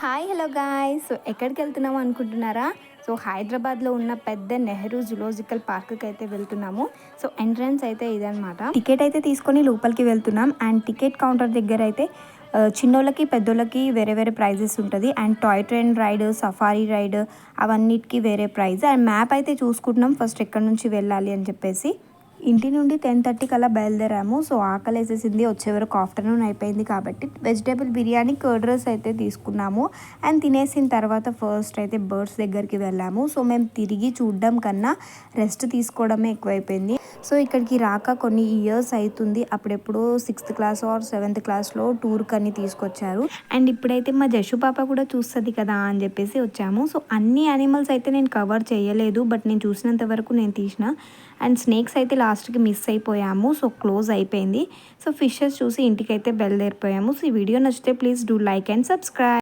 Hi hello guys. So ఎక్కడికి వెళ్తున్నాము అనుకుంటున్నారా? సో హైదరాబాద్లో ఉన్న పెద్ద నెహ్రూ జులాజికల్ పార్క్కి అయితే వెళ్తున్నాము. సో ఎంట్రన్స్ అయితే ఇదనమాట. టికెట్ అయితే తీసుకొని లోపలికి వెళ్తున్నాం. అండ్ టికెట్ కౌంటర్ దగ్గర అయితే చిన్నోళ్ళకి పెద్దోళ్ళకి వేరే వేరే ప్రైజెస్ ఉంటుంది. And toy train ride, safari ride అవన్నిటికీ వేరే ప్రైజ్. అండ్ మ్యాప్ అయితే చూసుకుంటున్నాం ఫస్ట్ ఎక్కడి నుంచి వెళ్ళాలి అని చెప్పేసి. ఇంటి నుండి 10:30 కల్లా బయలుదేరాము. సో ఆకలేసేసింది, వచ్చే వరకు ఆఫ్టర్నూన్ అయిపోయింది కాబట్టి వెజిటేబుల్ బిర్యానీ, కర్డ్ రైస్ అయితే తీసుకున్నాము. అండ్ తినేసిన తర్వాత ఫస్ట్ అయితే బర్డ్స్ దగ్గరికి వెళ్ళాము. సో మేము తిరిగి చూడడం కన్నా రెస్ట్ తీసుకోవడమే ఎక్కువైపోయింది. సో ఇక్కడికి రాక కొన్ని ఇయర్స్ అవుతుంది. అప్పుడెప్పుడో 6th క్లాస్ ఆర్ 7th క్లాస్లో టూర్కి అని తీసుకొచ్చారు. అండ్ ఇప్పుడైతే మా జషు పాప కూడా చూస్తుంది కదా అని చెప్పేసి వచ్చాము. సో అన్ని యానిమల్స్ అయితే నేను కవర్ చేయలేదు, బట్ నేను చూసినంత వరకు నేను తీసిన. అండ్ స్నేక్స్ అయితే లాస్ట్కి మిస్ అయిపోయాము. సో క్లోజ్ అయిపోయింది. సో ఫిషెస్ చూసి ఇంటికైతే బయలుదేరిపోయాము. సో ఈ వీడియో నచ్చితే please do like and subscribe.